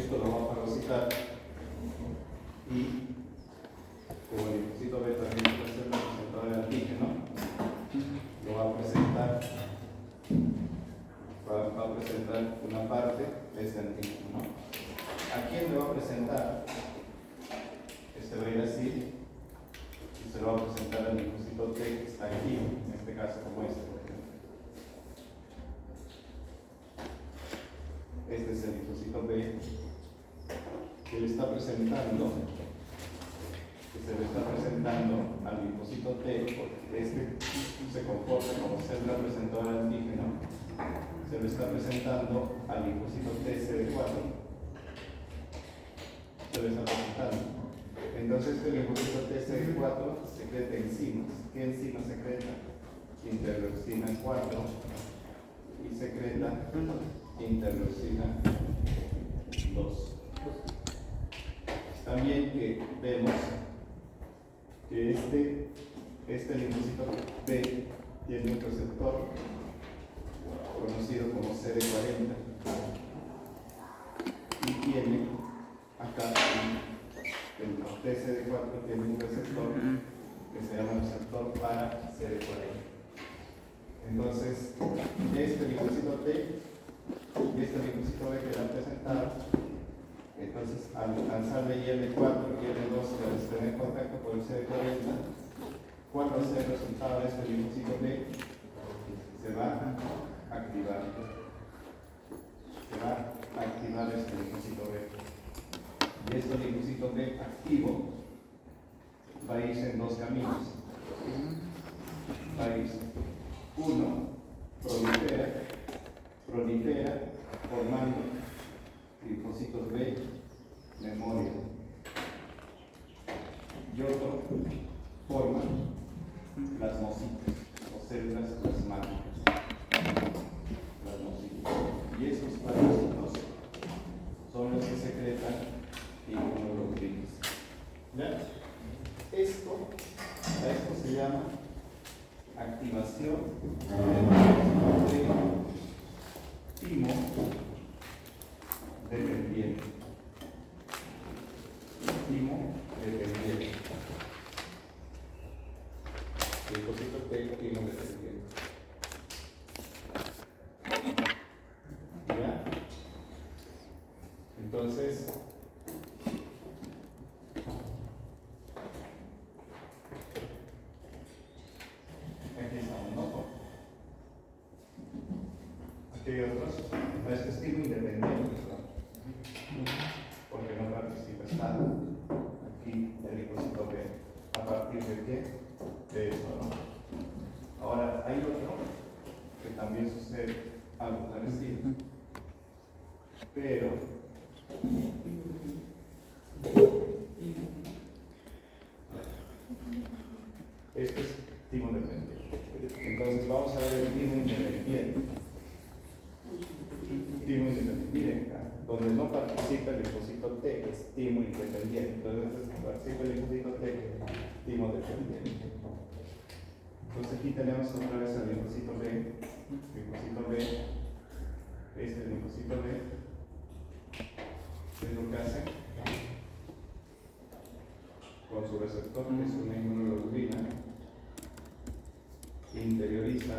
esto lo vamos a fagocitar y como el linfocito B también puede ser representador del antígeno, lo va a presentar una parte de este antígeno, ¿no? ¿A quién le va a presentar? Este va a ir así y se lo va a presentar al linfocito T que está aquí, en este caso como este, por ejemplo. Este es el linfocito B que le está presentando, que se le está presentando al linfocito T, porque este se comporta como célula representadora del antígeno, se le está presentando al linfocito TCD4, se le está presentando. Entonces este linfocito TCD4 secreta enzimas. ¿Qué enzimas secreta? Interleucina 4 y secreta interleucina 2. También que vemos que este linfocito B tiene un receptor conocido como CD40 y tiene acá el TCD4 tiene un receptor que se llama receptor para CD40. Entonces, este linfocito T y este linfocito B que le han presentado, entonces al alcanzar el IL4 y IL2 que al tener contacto con el CD40, ¿cuál va a ser el resultado de este linfocito B? Se va a activar. Se va a activar este linfocito B. Y este linfocito B activo va a irse en dos caminos. Va a irse. Uno, prolifera formando linfocitos B, memoria. Y otro, forma plasmocitos o células plasmáticas. Y estos plasmocitos son los que secretan inmunoglobulinas. ¿Ya? A esto se llama activación de timo dependiente. Timo dependiente. Linfocito T, timo dependiente. ¿Ya? Entonces, aquí estamos, ¿no? Aquí hay otros. Este es timo independiente, ¿no? Porque no participa, está aquí el linfocito B. ¿A partir de qué? De esto, ¿no? Ahora, hay otro que también sucede algo parecido, pero esto es timo dependiente. Entonces vamos a ver el timo independiente. Timo independiente. Miren acá, donde no participa el linfocito T, es timo independiente. Entonces participa el linfocito T, timo dependiente. Entonces aquí tenemos otra vez el linfocito B, este linfocito B, ¿qué es lo que hace? Con su receptor, que es una inmunoglobulina, interioriza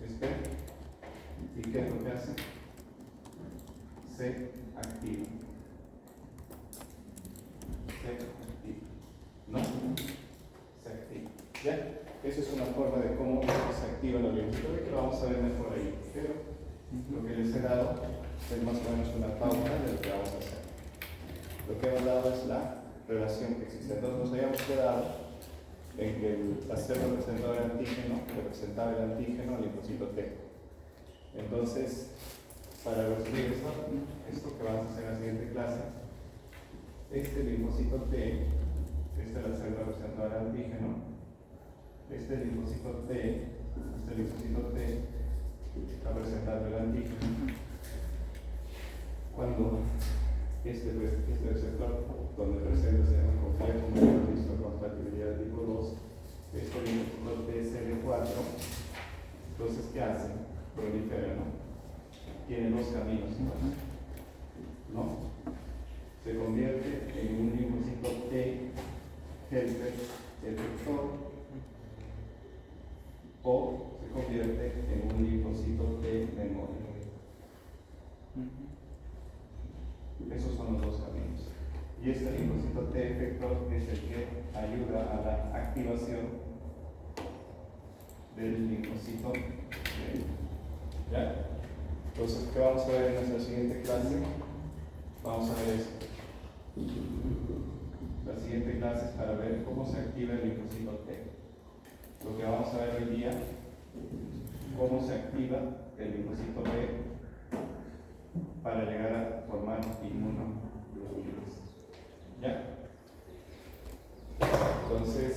este, ¿y qué es lo que hace? Se activa. ¿No? Se activa. ¿Ya? Esa es una forma de cómo se activa la linfocito, que lo vamos a ver mejor ahí. Pero lo que les he dado es más o menos una pauta de lo que vamos a hacer. Lo que hemos dado es la relación que existe. Entonces nos habíamos quedado en que la célula representadora del antígeno representaba el antígeno al linfocito T. Entonces, para resumir esto que vamos a hacer en la siguiente clase, este linfocito T, esta es la célula representadora del antígeno, este linfocito T está presentando el antígeno. Cuando este receptor, donde presenta se llama complejo de histocompatibilidad de tipo 2, este linfocito TCD4, entonces, ¿qué hace? Prolifera, ¿no? Tiene dos caminos, ¿no? Esos son los dos caminos. Y este linfocito T efector es el que ayuda a la activación del linfocito B. ¿Ya? Entonces, ¿qué vamos a ver en nuestra siguiente clase? Vamos a ver esto. La siguiente clase es para ver cómo se activa el linfocito T. Lo que vamos a ver hoy día, cómo se activa el linfocito B para llegar a formar inmunoglobulinas. ¿Ya? Entonces,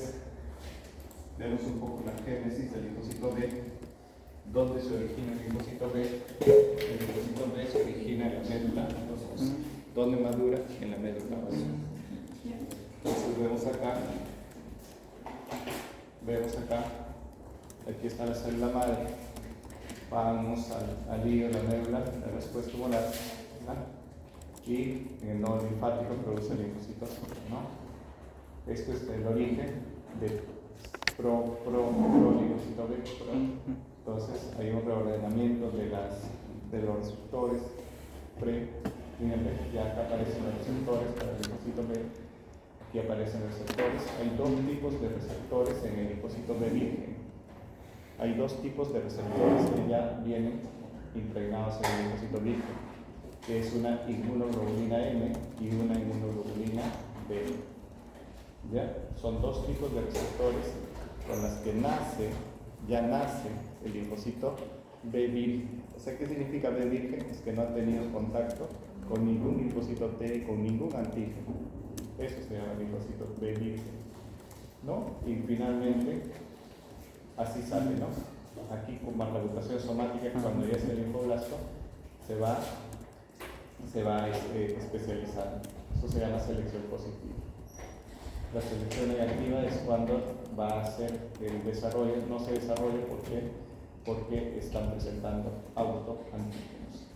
vemos un poco la génesis del linfocito B. ¿Dónde se origina el linfocito B? El linfocito B se origina en la médula ósea. ¿Dónde madura? En la médula ósea. Entonces vemos acá, aquí está la célula madre. Vamos al hígado de la médula, la respuesta tumoral, ¿no? Y en el nodo linfático produce el linfocito, ¿no? Esto es el origen del linfocito B. Entonces hay un reordenamiento de los receptores ya acá aparecen los receptores para el linfocito B, aquí aparecen receptores. Hay dos tipos de receptores en el linfocito B virgen. Hay dos tipos de receptores que ya vienen impregnados en el linfocito virgen, que es una inmunoglobulina M y una inmunoglobulina B. ¿Ya? Son dos tipos de receptores con las que ya nace el linfocito B virgen. O sea, ¿qué significa B virgen? Es que no ha tenido contacto con ningún linfocito T y con ningún antígeno. Eso se llama linfocito B virgen, ¿no? Y finalmente, así sale, ¿no? Aquí con la mutación somática, cuando ya es el linfoblasto, se va especializando. Eso se llama selección positiva. La selección negativa es cuando va a ser el desarrollo, no se desarrolla porque están presentando autoantígenos.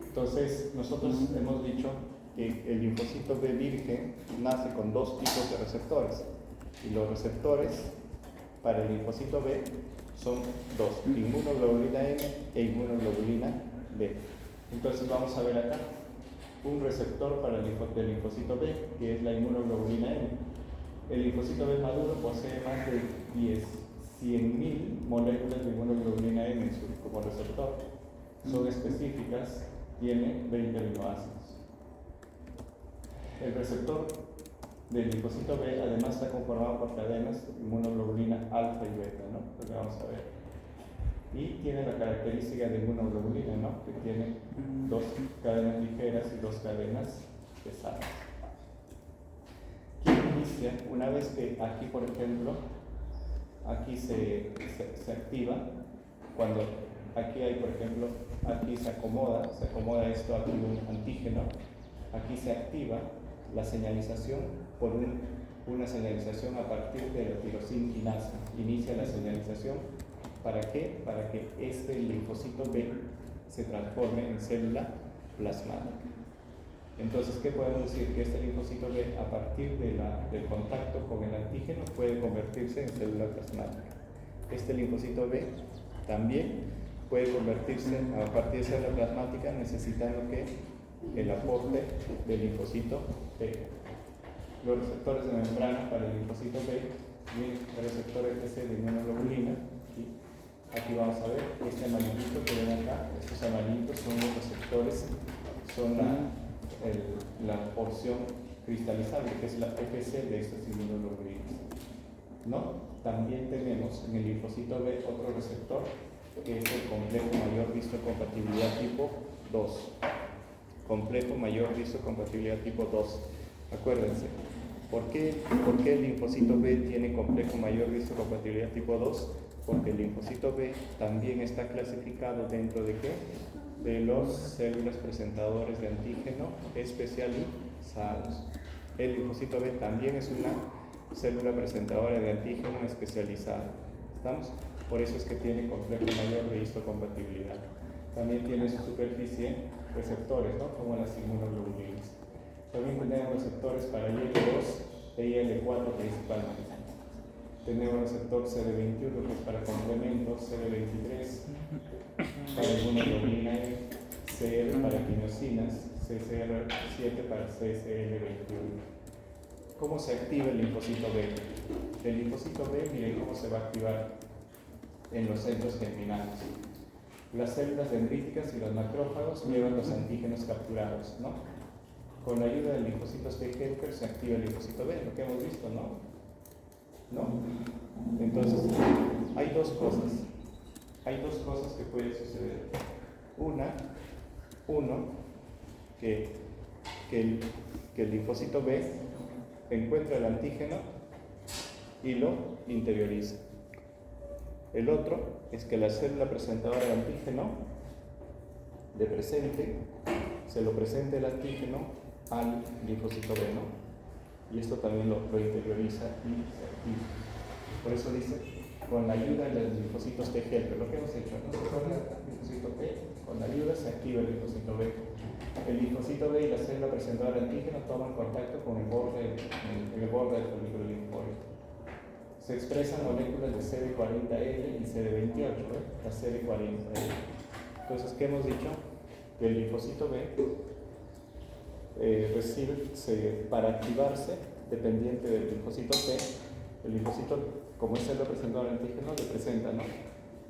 Entonces, nosotros hemos dicho que el linfocito B virgen nace con dos tipos de receptores. Y los receptores para el linfocito B son dos, inmunoglobulina M e inmunoglobulina B. Entonces vamos a ver acá un receptor para el linfocito B, que es la inmunoglobulina M. El linfocito B maduro posee más de 100.000 moléculas de inmunoglobulina M como receptor. Son específicas, tiene 20 aminoácidos. El receptor del linfocito B además está conformado por cadenas de inmunoglobulina alfa y beta, ¿no? Lo que vamos a ver. Y tiene la característica de inmunoglobulina, ¿no? Que tiene dos cadenas ligeras y dos cadenas pesadas. ¿Quién inicia? Una vez que aquí, por ejemplo, aquí se activa, cuando aquí hay, por ejemplo, aquí se acomoda esto, aquí un antígeno, aquí se activa la señalización por una señalización a partir de la tirosina quinasa. Inicia la señalización. ¿Para qué? Para que este linfocito B se transforme en célula plasmática. Entonces, ¿qué podemos decir? Que este linfocito B, a partir del contacto con el antígeno, puede convertirse en célula plasmática. Este linfocito B también puede convertirse a partir de célula plasmática, necesitando que el aporte del linfocito B. Los receptores de membrana para el linfocito B, el receptor FC de inmunoglobulina. Aquí vamos a ver este amarillito que ven acá. Estos amarillitos son los receptores, son la porción cristalizable, que es la FC de estas inmunoglobulinas, ¿no? También tenemos en el linfocito B otro receptor, que es el complejo mayor histocompatibilidad tipo 2. Complejo mayor histocompatibilidad tipo 2. Acuérdense, ¿por qué el linfocito B tiene complejo mayor histocompatibilidad tipo 2? Porque el linfocito B también está clasificado dentro de ¿qué? De los células presentadores de antígeno especializados. El linfocito B también es una célula presentadora de antígeno especializada. ¿Estamos? Por eso es que tiene complejo mayor de histocompatibilidad. También tiene en su superficie receptores, ¿no? Como las inmunoglobulinas. También tenemos receptores para IL-2 e IL-4 principalmente. Tenemos receptor CD21, que es para complementos, CD23 para inmunoglobulina E, CR para quinosinas, CCR7 para CCL21. ¿Cómo se activa el linfocito B? El linfocito B, miren cómo se va a activar en los centros germinales. Las células dendríticas y los macrófagos llevan los antígenos capturados, ¿no? Con la ayuda del linfocito T helper se activa el linfocito B, lo que hemos visto, ¿no? Entonces, hay dos cosas que pueden suceder. Que el linfocito B encuentra el antígeno y lo interioriza. El otro es que la célula presentadora del antígeno se lo presente el antígeno al linfocito B, ¿no? Y esto también lo interioriza y se activa. Por eso dice, con la ayuda de los linfocitos T helper, lo que hemos hecho, ¿no? El linfocito T, con la ayuda se activa el linfocito B. El linfocito B y la célula presentadora del antígeno toman contacto con el borde del folículo linfóide. Se expresan moléculas de CD40L y CD28, la CD40L. Entonces, ¿qué hemos dicho? Que el linfocito B para activarse, dependiente del linfocito T, el linfocito, como es célula presentadora del antígeno,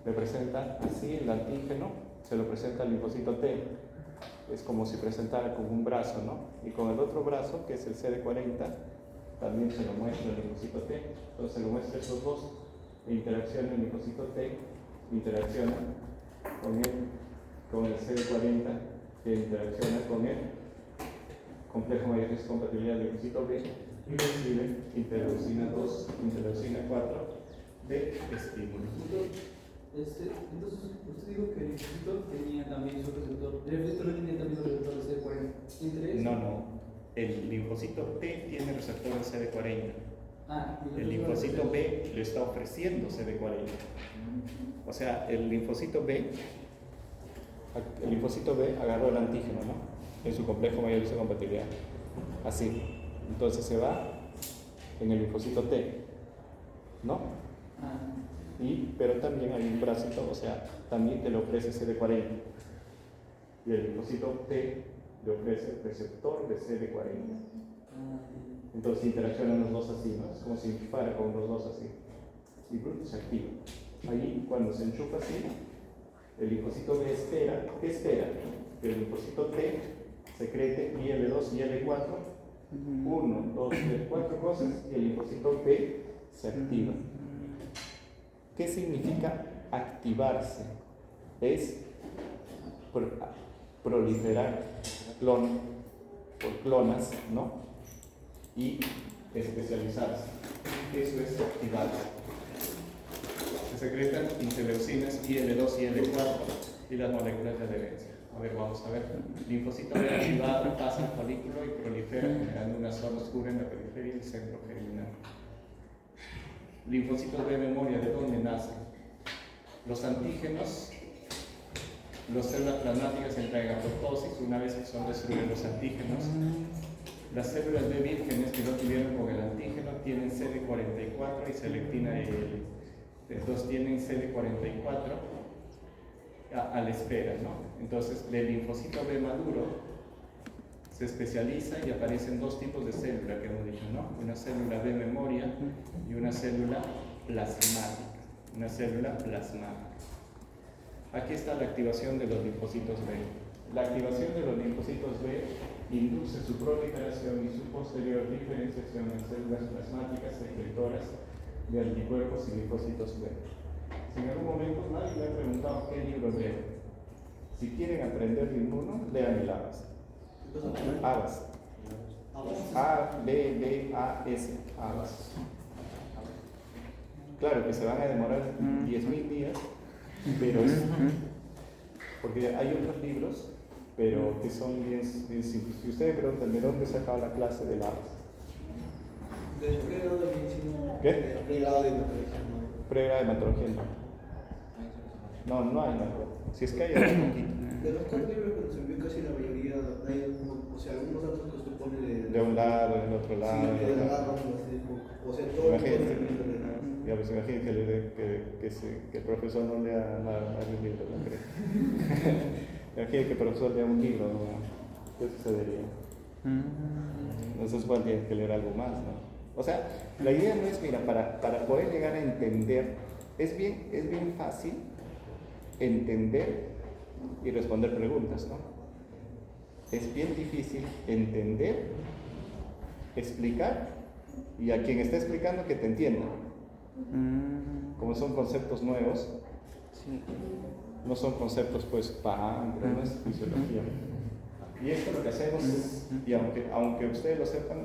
le presenta así el antígeno, se lo presenta al linfocito T. Es como si presentara con un brazo, ¿no? Y con el otro brazo, que es el CD40, también se lo muestra el linfocito T. Entonces se lo muestra esos dos, e interacciona el linfocito T, interacciona con el CD40, que interacciona con el complejo mayor de compatibilidad del linfocito B y recibe interleucina 2, interleucina 4 de estímulo. Entonces, usted dijo que el linfocito tenía también su receptor. ¿El linfocito no tenía también su receptor de CD40? No. El linfocito T tiene receptor de CD40. El linfocito B le está ofreciendo CD40. O sea, el linfocito B agarró el antígeno, ¿no? En su complejo mayor de compatibilidad. Así. Entonces se va en el linfocito T, ¿no? Pero también hay un bracito, o sea, también te le ofrece CD40. Y el linfocito T le ofrece receptor de CD40. Entonces interaccionan los dos así, ¿no? Es como si fuera con los dos así. Y se activa. Ahí, cuando se enchufa así, el linfocito B espera. ¿Qué espera? Que el linfocito T secrete IL2 y IL4. 1, 2, 3, 4 cosas, y el linfocito B se activa. ¿Qué significa activarse? Es proliferar por clonas, ¿no? Y especializarse. Eso es activarse. Se secretan interleucinas IL2 y IL4 y las moléculas de adherencia. A ver, vamos a ver. Linfocito B activado pasa al folículo y prolifera generando una zona oscura en la periferia del centro germinal. Linfocitos B memoria, ¿de dónde nacen? Los antígenos, las células plasmáticas entran en apoptosis una vez que son destruidos los antígenos. Las células B vírgenes que no tuvieron con el antígeno tienen CD44 y selectina EL. Entonces tienen CD44 a la espera, ¿no? Entonces, del linfocito B maduro se especializa y aparecen dos tipos de célula que hemos dicho, ¿no? Una célula B memoria y una célula plasmática. Una célula plasmática. Aquí está la activación de los linfocitos B. La activación de los linfocitos B induce su proliferación y su posterior diferenciación en células plasmáticas secretoras de anticuerpos y linfocitos B. Si en algún momento nadie me ha preguntado qué libro leer, si quieren aprender de inmuno, lean el ABAS. ABAS. A-B-B-A-S. ABAS. Claro que se van a demorar 10.000 días, pero es porque hay otros libros, pero que son bien simples. Si ustedes preguntan de dónde sacaba la clase del ABAS. ¿De qué grado de medicina? ¿Qué? Pregrado de hematología. Pregrado de hematología, no hay nada. Si es que hay algo poquito. De los cuatro libros que nos envió casi la mayoría, hay algunos datos que usted pone de un lado, del otro lado. Sí, de lado, o sea, todo imagínate, ya pues imagínate que el profesor no lea más el libro, ¿no crees? Imagínate que el profesor lea un libro, ¿no? ¿Qué sucedería? Entonces, bueno, tienes que leer algo más, ¿no? O sea, la idea no es, mira, para poder llegar a entender, es bien fácil entender y responder preguntas, ¿no? Es bien difícil entender, explicar y a quien está explicando que te entienda. Como son conceptos nuevos, no son conceptos pues para nuestra fisiología. Y esto lo que hacemos es, y aunque ustedes lo sepan,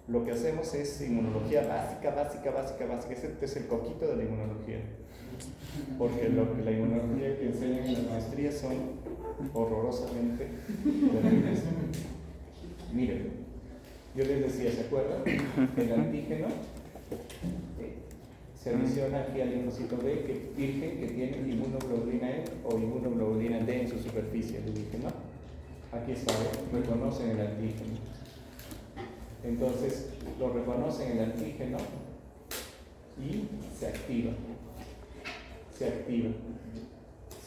lo que hacemos es inmunología básica. Este es el coquito de la inmunología. Porque la inmunología que enseñan en las maestrías son horrorosamente terribles. Miren, yo les decía, ¿se acuerdan? El antígeno se adiciona aquí al linfocito B virgen que tiene inmunoglobulina E o inmunoglobulina D en su superficie. Les dije, ¿no? Aquí está, reconocen el antígeno. Entonces, lo reconocen el antígeno y se activa. Se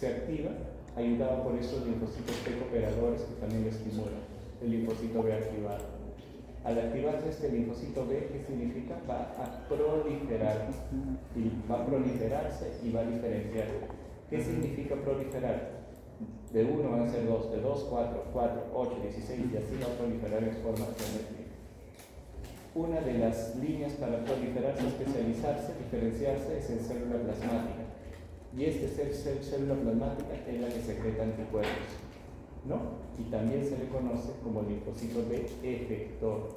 activa, ayudado por esos linfocitos T cooperadores que también lo estimulan. El linfocito B activado. Al activarse este linfocito B, ¿qué significa? Va a proliferar. Y va a proliferarse y va a diferenciar. ¿Qué significa proliferar? De 1 van a ser 2, de 2, 4, 8, 16 y así va a proliferar en forma geométrica. Una de las líneas para proliferarse, especializarse, diferenciarse es en célula plasmática. Y célula plasmática es la que secreta anticuerpos, ¿no? Y también se le conoce como linfocito B efector.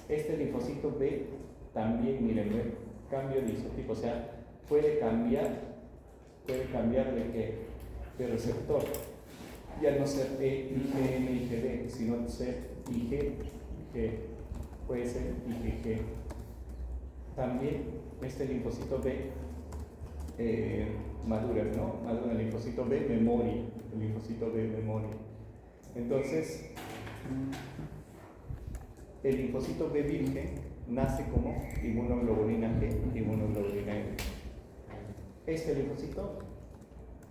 Este linfocito B también, miren, cambio de isotipo, o sea, puede cambiar de qué? De receptor, ya no ser IgM, IgD, sino ser IgG, puede ser IgG. También este linfocito B madura, ¿no? Madura el linfocito B memoria, el linfocito B memoria. Entonces, el linfocito B virgen nace como inmunoglobulina G, inmunoglobulina M. Este linfocito,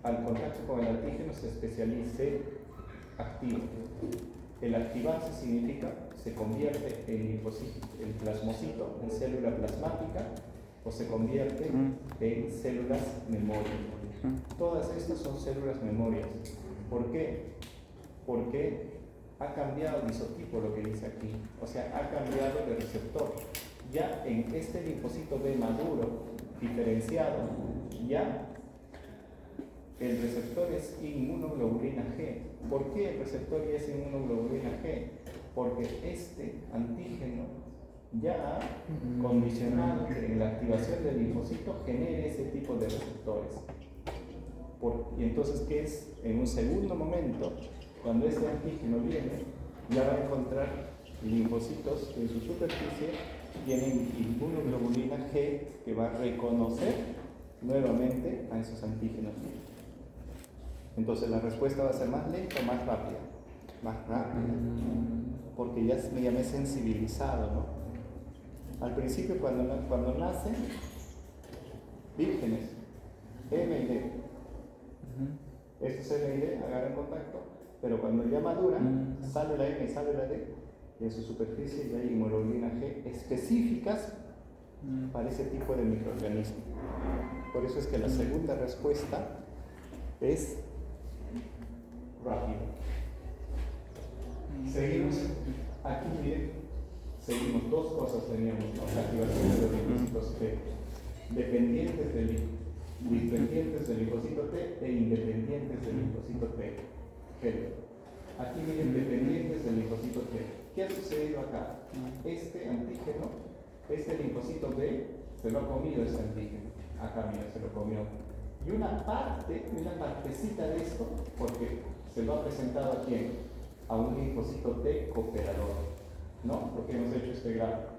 al contacto con el antígeno, se activa. El activarse significa se convierte el plasmocito en célula plasmática o se convierte en células memoria. Todas estas son células memorias. ¿Por qué? Porque ha cambiado el isotipo, lo que dice aquí. O sea, ha cambiado de receptor. Ya en este linfocito B maduro, diferenciado, ya el receptor es inmunoglobulina G. ¿Por qué el receptor ya es inmunoglobulina G? Porque este antígeno ya ha condicionado que en la activación del linfocito genere ese tipo de receptores. Y entonces, ¿qué es? En un segundo momento, cuando este antígeno viene, ya va a encontrar linfocitos en su superficie, tienen inmunoglobulina G que va a reconocer nuevamente a esos antígenos. Entonces la respuesta va a ser más lenta o más rápida. Más rápida, porque ya me he sensibilizado, ¿no? Al principio, cuando nacen, vírgenes, M y D. Estos M y D agarran contacto, pero cuando ya maduran, sale la M y sale la D, y en su superficie ya hay inmunoglobulina G específicas para ese tipo de microorganismo. Por eso es que la segunda respuesta es rápida. Seguimos. Aquí, miren, seguimos. Dos cosas teníamos, ¿no? La activación de los linfocitos T, dependientes del linfocito T e independientes del linfocito T. Aquí miren, dependientes del linfocito T. ¿Qué ha sucedido acá? Este antígeno, este linfocito B, se lo ha comido este antígeno. Acá, mira, se lo comió. Y una partecita de esto, porque se lo ha presentado a quién? A un linfocito T cooperador, ¿no? Lo que hemos hecho este gráfico.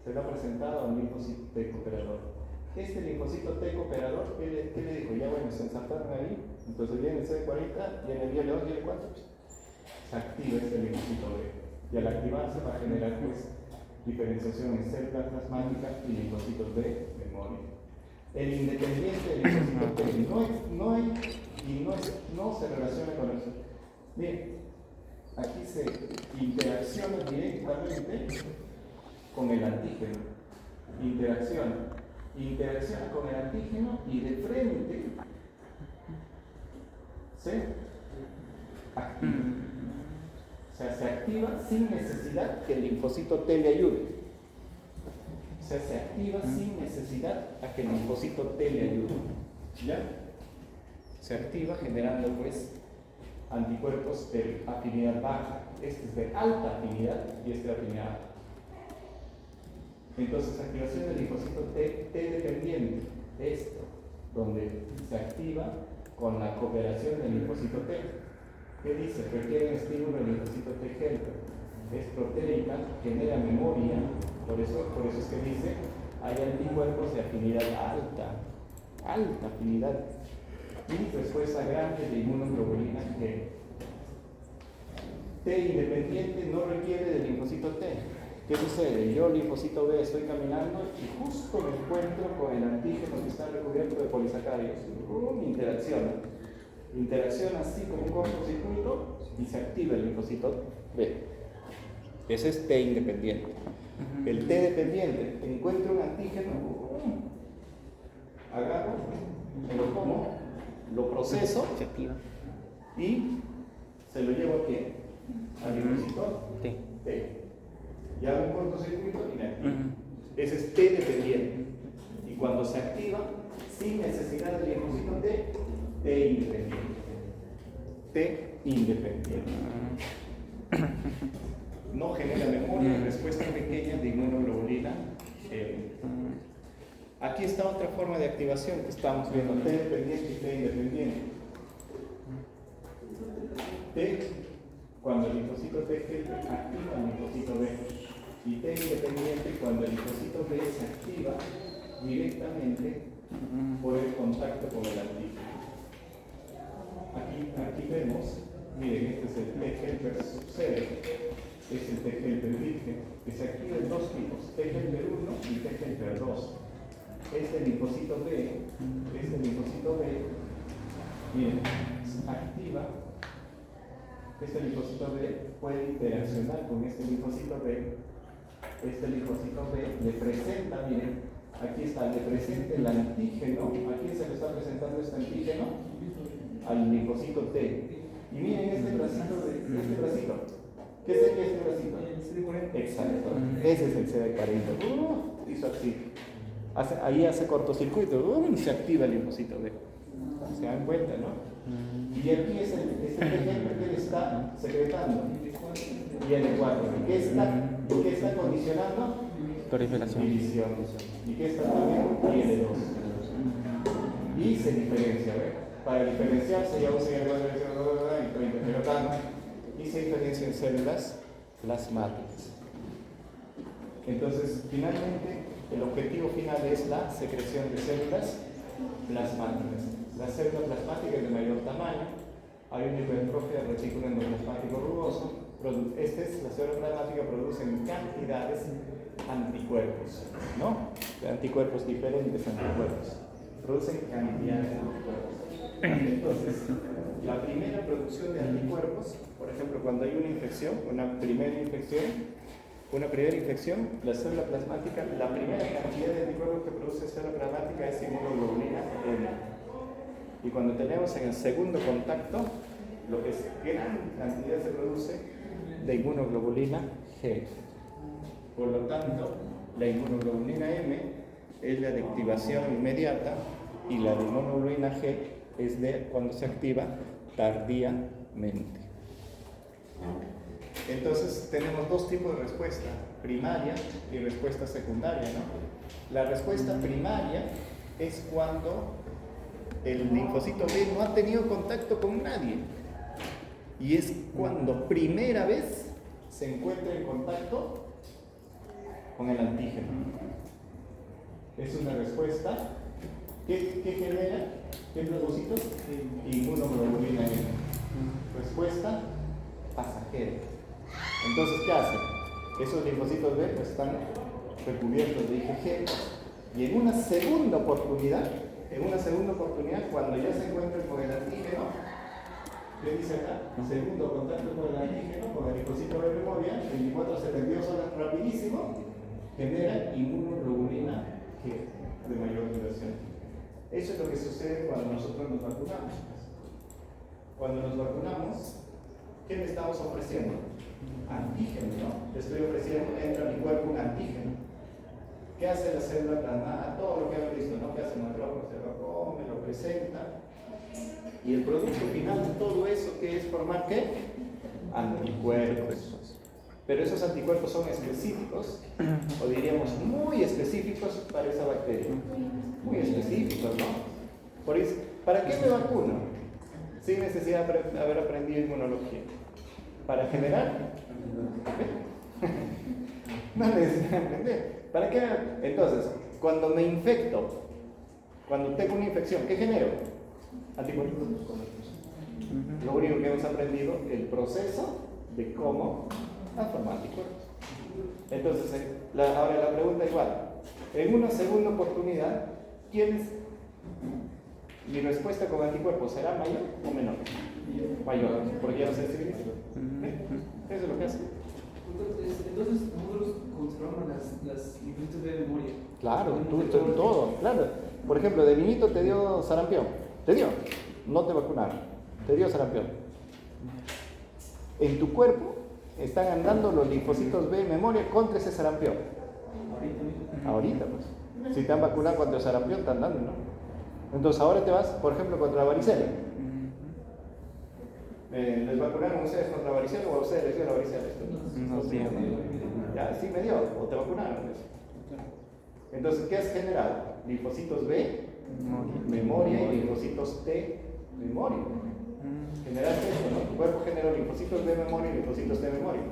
Se lo ha presentado a un linfocito T cooperador. Este linfocito T cooperador, ¿qué le dijo? Ya bueno, se ensartaron ahí, entonces viene el CD40 y en el IL2 y el 4 se activa este linfocito B. Y al activarse va a generar pues diferenciación en célula plasmática y linfocitos B memoria. El independiente del linfocito T no se relaciona con eso. Bien, aquí se interacciona directamente con el antígeno. Interacciona con el antígeno y de frente se activa. O sea, se activa sin necesidad que el linfocito T le ayude. O sea, se activa sin necesidad a que el linfocito T le ayude. ¿Ya? Se activa generando pues anticuerpos de afinidad baja. Este es de alta afinidad y este de afinidad alta. Entonces, activación del linfocito T dependiente, esto, donde se activa con la cooperación del linfocito T. ¿Qué dice? Requiere un estímulo del linfocito T helper. Es proteica, genera memoria, por eso es que dice, hay anticuerpos de afinidad alta afinidad, y respuesta grande de inmunoglobulina G. T independiente no requiere del linfocito T. ¿Qué sucede? Yo, linfocito B, estoy caminando y justo me encuentro con el antígeno que está recubierto de polisacáridos. Interacciona así como un cortocircuito y se activa el linfocito B. Ese es T independiente. El T dependiente, encuentro un antígeno, agarro, me lo como, lo proceso y se lo llevo aquí, al linfocito T. Y hago un cortocircuito y me activo. Ese es T dependiente. Y cuando se activa, sin necesidad del linfocito T independiente. T independiente. No genera memoria, respuesta pequeña de inmunoglobulina G. Aquí está otra forma de activación que estamos viendo, T dependiente y T independiente. T, cuando el linfocito T activa el linfocito B. Y T independiente cuando el linfocito B se activa directamente por el contacto con el antígeno. Aquí vemos, miren, este es el T helper subsede, es el T helper virgen, que se activa en dos tipos, T helper 1 y T helper 2. Este linfocito B, miren, activa, este linfocito B puede interaccionar con este linfocito B. Este linfocito B le presenta, miren, aquí está, le presenta el antígeno. ¿A quién se le está presentando este antígeno? Al linfocito T. Y miren este bracito. ¿Qué sería este bracito? El CD40. Exacto. Ese es el CD40. Hizo así. Ahí hace cortocircuito. Y se activa el linfocito B. ¿Se dan cuenta, no? Y aquí es este ejemplo que le está secretando. Y el 4. ¿Qué está condicionando? Proliferación. División. ¿Y qué está también? L2. Y se diferencia, ¿ve? Para diferenciarse ya usa el 4 y 30, pero tanto. Y se diferencia en células plasmáticas. Entonces, finalmente, el objetivo final es la secreción de células plasmáticas. Las células plasmáticas de mayor tamaño, hay una hipertrofia del retículo endoplasmático rugoso. La célula plasmática producen cantidades anticuerpos, ¿no? Anticuerpos, diferentes anticuerpos. Producen cantidades de anticuerpos. Entonces, la primera producción de anticuerpos, por ejemplo, cuando hay una primera infección, la célula plasmática, la primera cantidad de anticuerpos que produce célula plasmática es inmunoglobulina M. Y cuando tenemos en el segundo contacto, lo que es gran cantidad se produce de inmunoglobulina G. Por lo tanto, la inmunoglobulina M es la de activación inmediata y la de inmunoglobulina G es de cuando se activa tardíamente. Entonces tenemos dos tipos de respuesta, primaria y respuesta secundaria, ¿no? La respuesta primaria es cuando el linfocito B no ha tenido contacto con nadie y es cuando primera vez se encuentra en contacto con el antígeno. Es una respuesta que genera, ¿qué leucocitos? Inmunoglobulina M. Respuesta pasajera. Entonces, ¿qué hacen? Esos linfocitos B pues, están recubiertos de IgG y en una segunda oportunidad, cuando ya se encuentran con el antígeno, ¿Qué dice acá? Segundo contacto con el antígeno, con el linfocito de memoria, 24 a 72 horas rapidísimo, genera inmunoglobulina G de mayor duración. Eso es lo que sucede cuando nosotros nos vacunamos. Cuando nos vacunamos, ¿qué le estamos ofreciendo? Antígeno, ¿no? Le estoy ofreciendo, entra a mi cuerpo un antígeno. ¿Qué hace la célula plasmada? Todo lo que hemos visto, ¿no? ¿Qué hace el macrófago? Se lo come, lo presenta. Y el producto final de todo eso, ¿qué es formar qué? Anticuerpos. Pero esos anticuerpos son específicos, o diríamos muy específicos para esa bacteria. Muy específicos, ¿no? Por eso, ¿para qué me vacuno? Sin necesidad de haber aprendido inmunología. Para generar. No necesito aprender. ¿Para qué? Entonces, cuando me infecto, cuando tengo una infección, ¿qué genero? Anticuerpos. Lo único que hemos aprendido, el proceso de cómo formar anticuerpos. Entonces, ahora la pregunta es igual. En una segunda oportunidad, mi respuesta con anticuerpos será mayor o menor? Mayor, porque ya lo sensibilizo. Eso es lo que hace. Entonces, nosotros conservamos las linfocitos de memoria. Claro, todo, claro. Por ejemplo, de niñito te dio sarampión. Te dio, no te vacunaron. Te dio sarampión. En tu cuerpo están andando los linfocitos B de memoria contra ese sarampión. Ahorita, pues. Si te han vacunado contra el sarampión, están dando, ¿no? Entonces ahora te vas, por ejemplo, contra la varicela. ¿Les vacunaron ustedes contra la varicela o a ustedes les dio la varicela? No, sí, Ya, sí me dio, o te vacunaron. Entonces, ¿qué has generado? Linfocitos B, memoria, y linfocitos T, memoria. Generaste esto, ¿no? Tu cuerpo generó linfocitos B, memoria, y linfocitos T, memoria.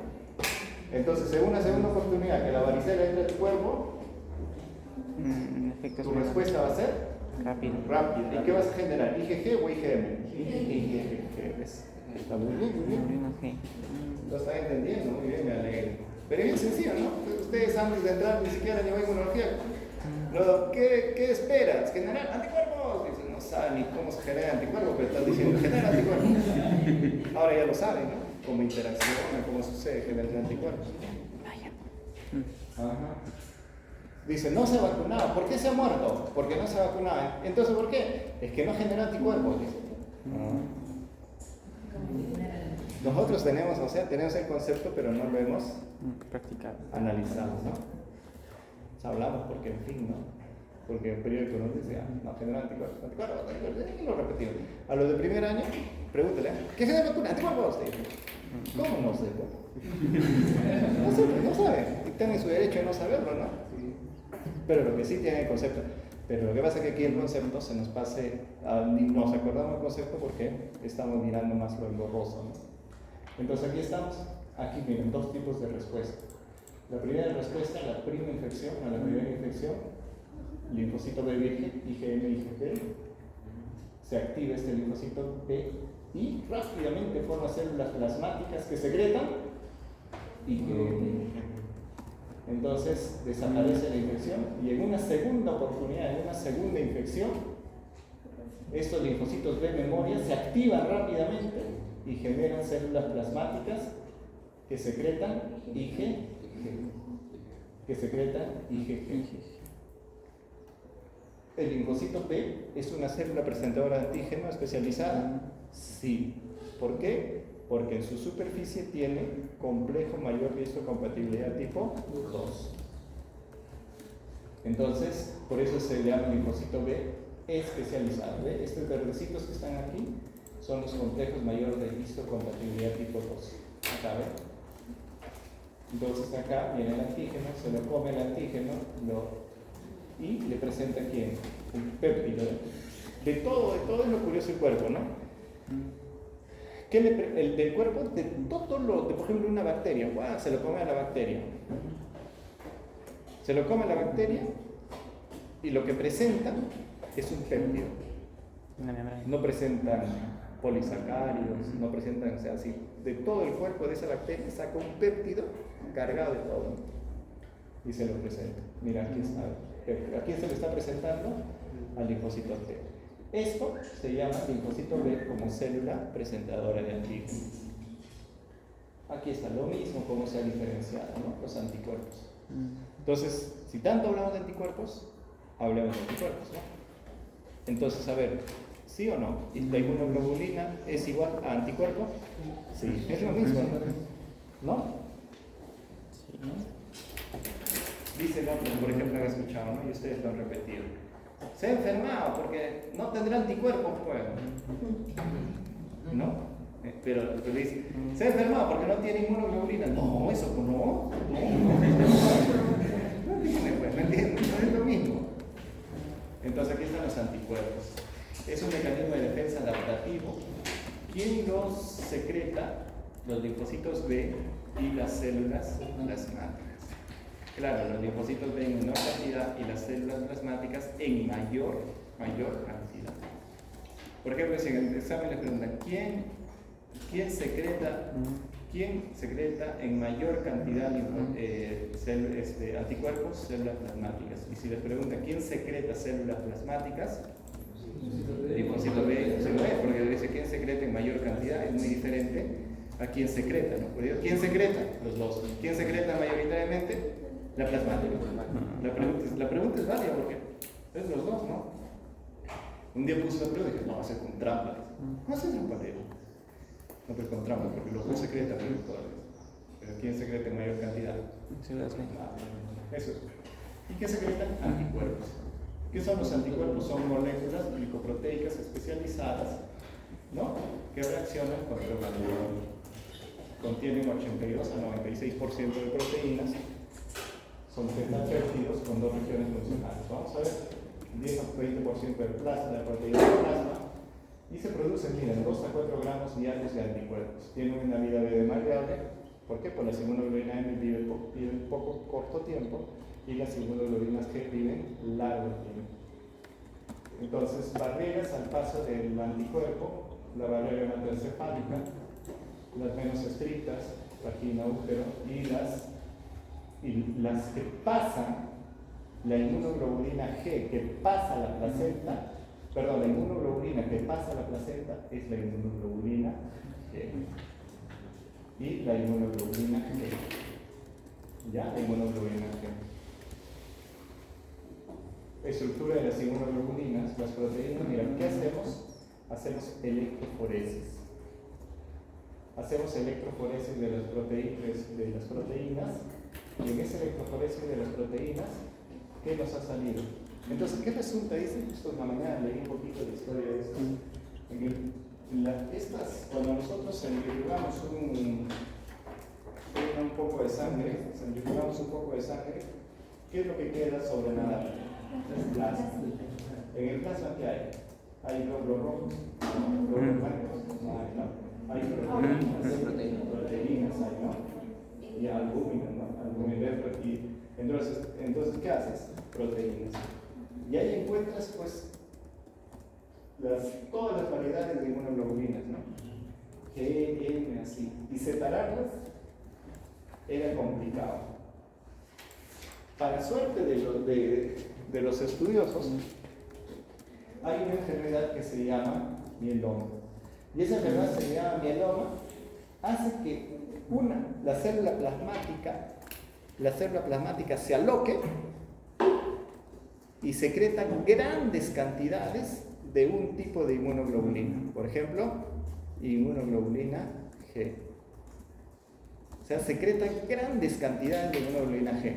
Entonces, en una segunda oportunidad que la varicela entre a tu cuerpo, tu respuesta va a ser rápido. ¿Y qué vas a generar? ¿IgG o IgM? IgG. Está muy bien, muy bien. Lo están entendiendo, muy bien, me alegro. Pero es bien sencillo, ¿no? Ustedes antes de entrar ni siquiera llevan inmunología. ¿Qué esperas? ¿Generar anticuerpos? Dicen, no saben ni cómo se genera anticuerpos, pero están diciendo genera anticuerpos. Ahora ya lo saben, ¿no? Cómo interacciona, cómo sucede generar anticuerpos. Ajá. Dice, no se ha vacunado. ¿Por qué se ha muerto? Porque no se ha vacunado. Entonces, ¿por qué? Es que no genera anticuerpos, dice. Nosotros tenemos el concepto, pero no lo hemos practicado, analizado, ¿no? O sea, hablamos porque, en fin, ¿no? Porque el periódico nos dice, no, genera anticuerpos, y lo repetimos. A los de primer año, pregúntale, ¿qué genera vacuna? ¿Anticuerpos? ¿Cómo no sé? No saben, y tienen su derecho a no saberlo, ¿no? Pero lo que sí tiene el concepto. Pero lo que pasa es que aquí el concepto se nos pase, nos acordamos del concepto porque estamos mirando más lo engorroso, ¿no? Entonces aquí estamos, aquí miren, dos tipos de respuesta. La primera respuesta, la primera infección, a la primera infección, linfocito B virgen, IgM, IgG, se activa este linfocito B y rápidamente forma células plasmáticas que secretan IgM. Entonces desaparece la infección y en una segunda oportunidad, en una segunda infección, estos linfocitos B memoria se activan rápidamente y generan células plasmáticas que secretan IgG. ¿El linfocito B es una célula presentadora de antígeno especializada? Sí. ¿Por qué? Porque en su superficie tiene complejo mayor de histocompatibilidad tipo 2. Entonces, por eso se le llama linfocito B especializado. ¿Ve? Estos verdecitos que están aquí son los complejos mayores de histocompatibilidad tipo 2. Acá, ¿ve? Entonces acá viene el antígeno, se lo come el antígeno y le presenta ¿quién? Un péptido. De todo es lo curioso del cuerpo, ¿no? El del cuerpo, de todo por ejemplo, una bacteria, se lo come a la bacteria. Se lo come a la bacteria y lo que presenta es un péptido. No presentan polisacáridos, no presentan, o sea, así, de todo el cuerpo de esa bacteria saca un péptido cargado de todo y se lo presenta. Mira, aquí está. Aquí se le está presentando al linfocito T. Esto se llama linfocito B como célula presentadora de antígenos. Aquí está lo mismo, cómo se ha diferenciado, ¿no? Los anticuerpos. Entonces, si tanto hablamos de anticuerpos, hablemos de anticuerpos, ¿no? Entonces, a ver, ¿sí o no? ¿La inmunoglobulina es igual a anticuerpo? Sí, es lo mismo, ¿no? Dice el otro, por ejemplo, han escuchado, ¿no? Y ustedes lo han repetido. Se ha enfermado porque no tendrá anticuerpos, pues. ¿No? Pero le dice, se ha enfermado porque no tiene inmunoglobulina. No, eso no. No tiene, pues, ¿me entiendes? No es lo mismo. Entonces aquí están los anticuerpos. Es un mecanismo de defensa adaptativo. ¿Quién los secreta? Los linfocitos B y las células plasmáticas. Claro, los linfocitos B en menor cantidad y las células plasmáticas en mayor cantidad. Por ejemplo, si en el examen les preguntan ¿quién secreta en mayor cantidad anticuerpos? Células plasmáticas. Y si les preguntan ¿quién secreta células plasmáticas? Linfocito B, se lo es, porque dice ¿quién secreta en mayor cantidad? Es muy diferente a quién secreta, ¿no? ¿Quién secreta? Los dos. ¿Quién secreta mayoritariamente? La plasmática. La pregunta es válida porque es los dos, ¿no? Un día puse la pregunta y dije, no, va a ser con trampa. No hace trampa, no, pero con trampa, porque los dos secretan, pero ¿quién secreta en mayor cantidad? Eso es. ¿Y qué secretan? Anticuerpos. ¿Qué son los anticuerpos? Son moléculas glicoproteicas especializadas, ¿no? Que reaccionan contra el antígeno. Contienen 82 a 96% de proteínas. Son tetrapéptidos con dos regiones funcionales. Vamos a ver, 10 a 20% del plasma, de la proteína del plasma, y se producen, miren, 2 a 4 gramos diarios de anticuerpos. Tienen una vida breve variable. ¿Por qué? Pues las inmunoglobulinas M viven poco corto tiempo y las inmunoglobulinas G viven largo tiempo. Entonces, barreras al paso del anticuerpo, la barrera hematoencefálica, las menos estrictas, vagina, útero, y las que pasan, la inmunoglobulina G que pasa la placenta, la inmunoglobulina que pasa la placenta es la inmunoglobulina G. Y la inmunoglobulina G. ¿Ya? La inmunoglobulina G. Estructura de las inmunoglobulinas, las proteínas, mira, ¿qué hacemos? Hacemos electroforesis. Hacemos electroforesis de las proteínas, y en esa electroforesis de las proteínas, ¿qué nos ha salido? Entonces, ¿qué resulta? Dice, justo en la mañana leí un poquito de historia de esto. Cuando nosotros centrifugamos un poco de sangre, ¿qué es lo que queda sobre nada? Es plasma. En el plasma, ¿qué hay? Hay glóbulos rojos, glóbulos blancos, hay proteínas, ¿no? Y albúmina, ¿no? Albúmina, y entonces, ¿qué haces? Proteínas. Y ahí encuentras, pues, todas las variedades de inmunoglobulinas, ¿no? G, M, así. Y separarlas era complicado. Para suerte de los estudiosos, hay una enfermedad que se llama mieloma. Y esa enfermedad se llama mieloma, hace que la célula plasmática se aloque y secreta grandes cantidades de un tipo de inmunoglobulina. Por ejemplo, inmunoglobulina G. O sea, secreta grandes cantidades de inmunoglobulina G.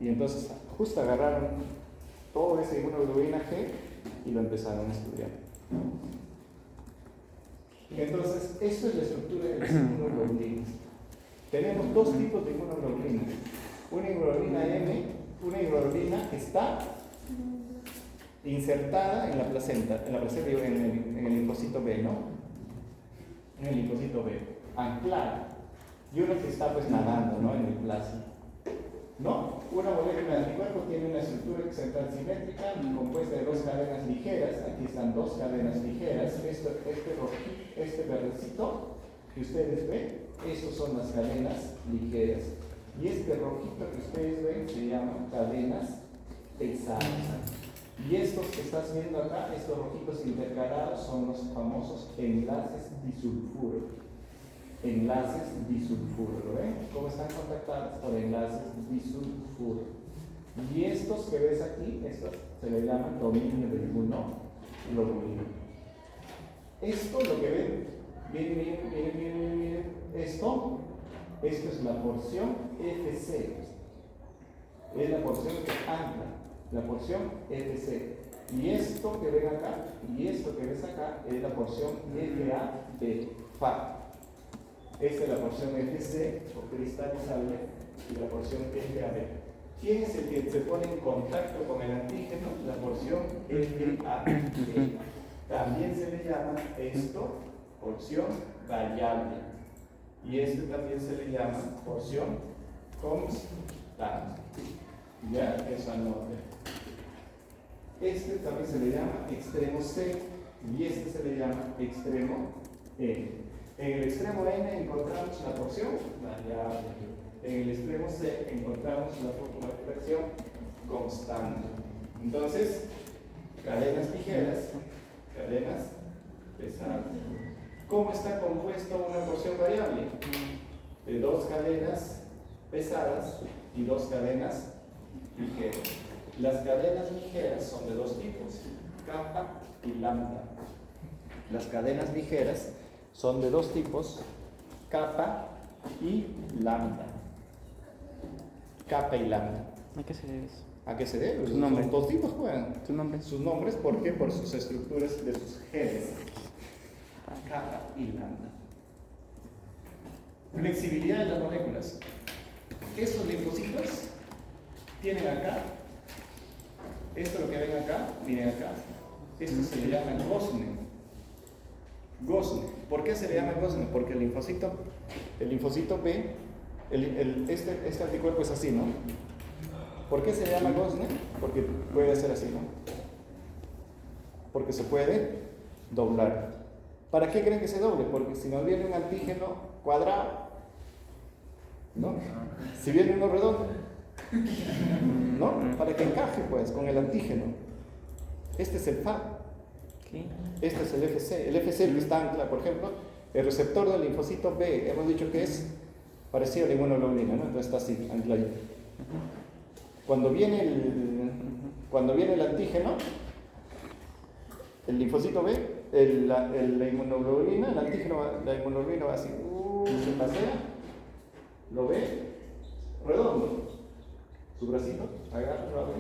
Y entonces, justo agarraron todo ese inmunoglobulina G y lo empezaron a estudiar. Entonces, esto es la estructura de las inmunoglobulinas. Tenemos dos tipos de inmunoglobulinas. Una inmunoglobulina M, una inmunoglobulina que está insertada en la placenta, en el linfocito B, ¿no? En el linfocito B, anclada. Y una que está pues nadando, ¿no? En el plasma. ¿No? Una molécula de anticuerpo tiene una estructura central simétrica compuesta de dos cadenas ligeras. Aquí están dos cadenas ligeras. Este verdecito que ustedes ven, esas son las cadenas ligeras. Y este rojito que ustedes ven se llama cadenas pesadas. Y estos que estás viendo acá, estos rojitos intercalados, son los famosos enlaces disulfuro. Enlaces disulfuro, ¿lo ven? ¿Cómo están contactados? Por enlaces disulfuro. Y estos que ves aquí, estos se le llaman dominio del globulino. Esto, lo que ven, miren, esto es la porción FC. Es la porción que ancla, la porción FC. Y esto que ven acá, y esto que ves acá, es la porción FAB. Esta es la porción FC, o cristalizable, y la porción FAB. ¿Quién es el que se pone en contacto con el antígeno? La porción FAB. También se le llama esto porción variable. Y este también se le llama porción constante. Ya, eso anote. Este también se le llama extremo C y este se le llama extremo N. En el extremo N encontramos la porción variable. En el extremo C encontramos la fracción constante. Entonces, cadenas ligeras, cadenas pesadas. ¿Cómo está compuesta una porción variable? De dos cadenas pesadas y dos cadenas ligeras. Las cadenas ligeras son de dos tipos, kappa y lambda. Las cadenas ligeras son de dos tipos, kappa y lambda. Kappa y lambda. ¿A qué se debe eso? ¿A qué se debe? Su nombre. Son dos tipos, juegan. ¿Tu nombre? Sus nombres, ¿por qué? Por sus estructuras de sus genes. Kappa y lambda. Flexibilidad de las moléculas. Estos linfocitos tienen acá, esto lo que ven acá, miren acá, esto se le llama el gosne. Gosne. ¿Por qué se le llama gosne? Porque el linfocito B, este anticuerpo es así, ¿no? ¿Por qué se llama gosne? Porque puede ser así, ¿no? Porque se puede doblar. ¿Para qué creen que se doble? Porque si nos viene un antígeno cuadrado, ¿no? Si viene uno redondo, ¿no? Para que encaje, pues, con el antígeno. Este es el FAB. ¿Qué? Este es el FC. El FC que está ancla, por ejemplo, el receptor del linfocito B, hemos dicho que es parecido a la inmunoglobulina, ¿no? Entonces está así, ancladito. Cuando viene el antígeno, el linfocito B, la inmunoglobulina, el antígeno, la inmunoglobulina va así, se pasea, lo ve, redondo. Su bracito, agarra, lo abre,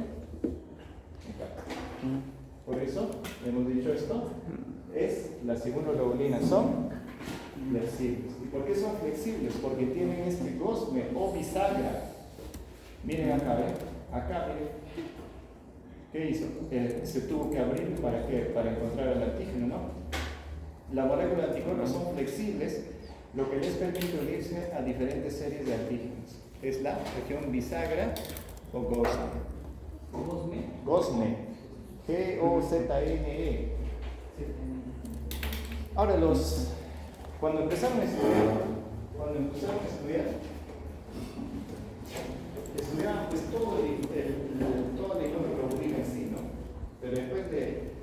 encaja. Por eso, hemos dicho esto, las inmunoglobulinas son flexibles. ¿Y por qué son flexibles? Porque tienen este gosme o bisagra. Miren acá, ¿ven? Acá, miren. ¿Qué hizo? Se tuvo que abrir, ¿para qué? Para encontrar el antígeno, ¿no? Las moléculas de anticuerpos son flexibles, lo que les permite unirse a diferentes series de antígenos. Es la región bisagra o gosne. Gosne. G-O-Z-N-E. Ahora cuando empezaron a estudiar, estudiaban pues toda la inmunoglobulina en sí, ¿no? Pero después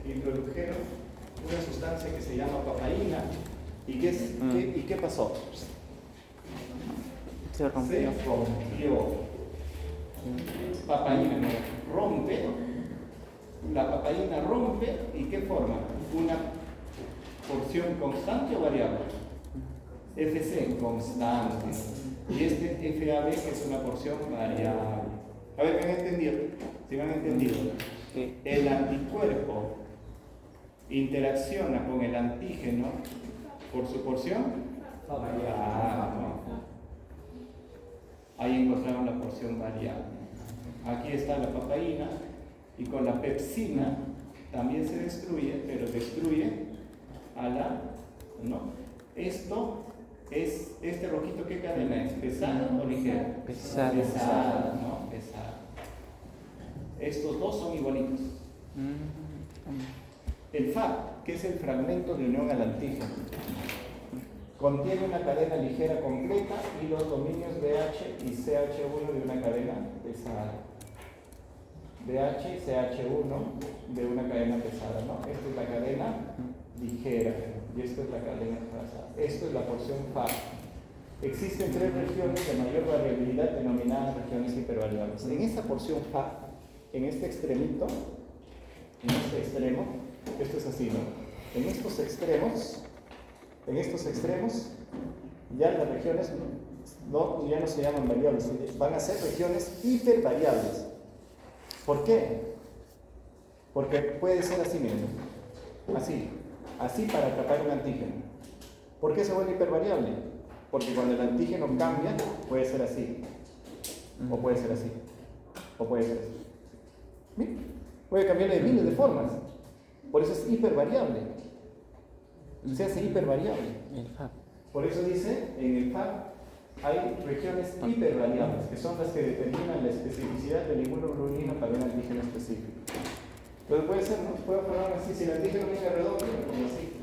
introdujeron una sustancia que se llama papaína. ¿Y qué pasó? Se rompió. Se rompió. Papaína ¿no? Rompe. La papaína rompe y ¿qué forma? Una porción constante o variable. FC constante. Y este FAB que es una porción variable. A ver, ¿me han entendido? ¿Sí me han entendido? Sí. El anticuerpo interacciona con el antígeno por su porción variable. Ahí encontramos la porción variable. Aquí está la papaína y con la pepsina también se destruye, pero destruye a la, ¿no? Esto es, este rojito, ¿qué cadena es? ¿Pesada o ligera? Pesada. Pesada, ¿no? Pesada. Estos dos son igualitos. El FAB, que es el fragmento de unión al antígeno, contiene una cadena ligera completa y los dominios BH y CH1 de una cadena pesada. DH y CH1 de una cadena pesada, ¿no? Esta es la cadena ligera y esta es la cadena pesada. Esto es la porción Fa. Existen tres regiones de mayor variabilidad denominadas regiones hipervariables. En esta porción Fa, en este extremito, en este extremo, esto es así, ¿no? En estos extremos, ya las regiones ya no se llaman variables, van a ser regiones hipervariables. ¿Por qué? Porque puede ser así, miren, así para atrapar un antígeno. ¿Por qué se vuelve hipervariable? Porque cuando el antígeno cambia, puede ser así, o puede ser así, o puede ser así. ¿Bien? Puede cambiar de miles de formas, por eso es hipervariable. Se hace hipervariable. Por eso dice, en el FAB hay regiones hipervariables, que son las que determinan la especificidad de la inmunoglobulina para un antígeno específico. Entonces puede ser, ¿no? Puedo formar así, si el antígeno viene redondo, como así.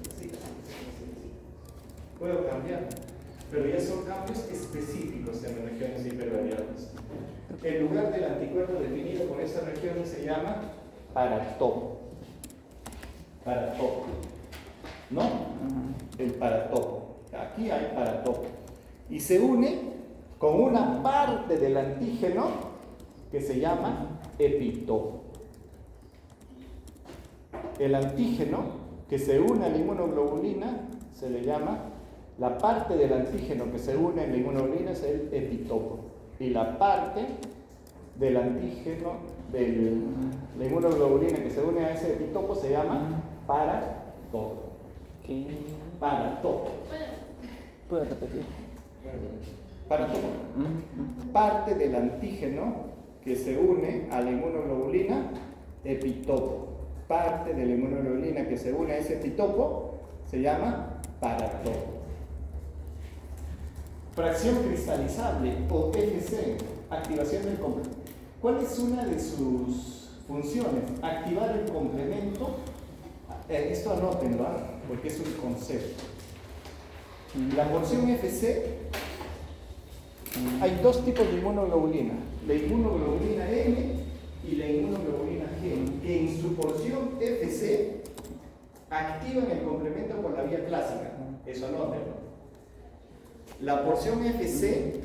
Puedo cambiar, pero ya son cambios específicos en las regiones hipervariables. El lugar del anticuerpo definido por esa región se llama paratopo. Paratopo. ¿No? El paratopo. Aquí hay paratopo. Y se une con una parte del antígeno que se llama epitopo. El antígeno que se une a la inmunoglobulina se le llama, la parte del antígeno que se une a la inmunoglobulina es el epitopo. Y la parte del antígeno de la inmunoglobulina que se une a ese epitopo se llama paratopo. ¿Qué? Paratopo. ¿Puedo repetir? Paratopo. Parte del antígeno que se une a la inmunoglobulina, epitopo. Parte de la inmunoglobulina que se une a ese epitopo se llama paratopo. Fracción cristalizable o FC, activación del complemento. ¿Cuál es una de sus funciones? Activar el complemento. Esto anótenlo, porque es un concepto. La porción FC, hay dos tipos de inmunoglobulina, la inmunoglobulina M y la inmunoglobulina G, que en su porción FC activan el complemento por la vía clásica. Eso anótenlo. La porción FC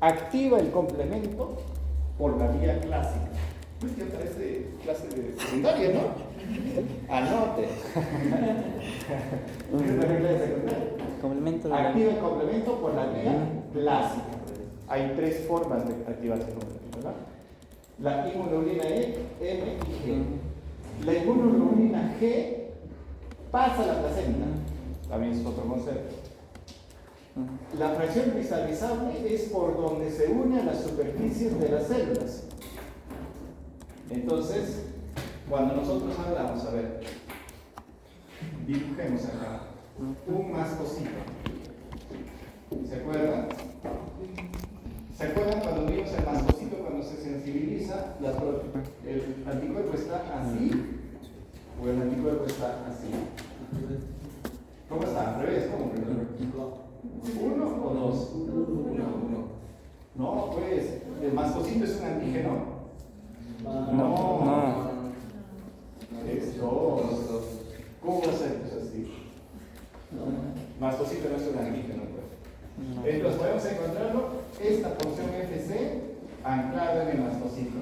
activa el complemento por la vía clásica. Pues ya parece clase de secundaria, ¿no? Anote. Es la regla de secundaria. Complemento de Activa el complemento por la vía clásica. Hay tres formas de activar el complemento, ¿verdad? La inmunoglobulina E, M y G. La inmunoglobulina G pasa a la placenta. También es otro concepto. La fracción cristalizable es por donde se une a las superficies de las células. Entonces, cuando nosotros hablamos, a ver, dibujemos acá un mastocito. ¿Se acuerdan? ¿Se acuerdan cuando vimos el mastocito cuando se sensibiliza? El anticuerpo está así o el anticuerpo está así. ¿Cómo está? ¿Al revés? ¿Cómo? ¿Uno o dos? Uno. No, pues, el mastocito es un antígeno. No. Es dos. ¿Cómo va a ser? Pues así. Mastocito no es un antígeno, pues. Entonces podemos encontrarlo, esta porción FC anclada en el mastocito.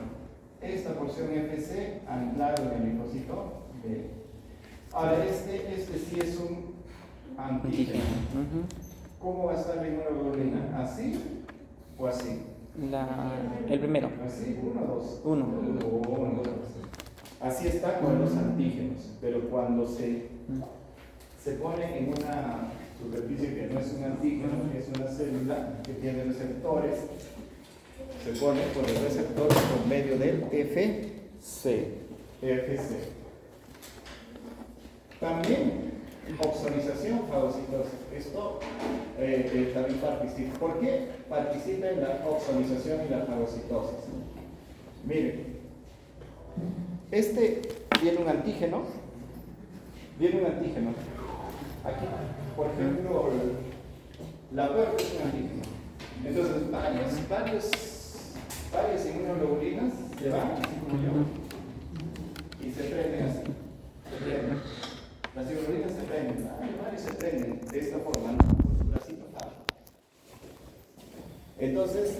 Esta porción FC anclada en el linfocito B. Ahora, este sí es un antígeno. ¿Cómo va a estar la inmunoglobulina? ¿Así o así? El primero. ¿Así? ¿Uno o dos? Uno. Así está con los antígenos, pero cuando se pone en una superficie que no es un antígeno, es una célula que tiene receptores, se pone por el receptor por medio del FC. También opsonización, fagocitosis. Esto también participa. ¿Por qué participa en la opsonización y la fagocitosis? Miren, viene un antígeno. Aquí, por ejemplo, la PERP es un antígeno. Entonces, varias inmunoglobulinas Se van así como yo. Y se prenden así. Se prenden. Las ciruelitas se prenden. Varios se prenden de esta forma, ¿no? Con su bracito. Entonces,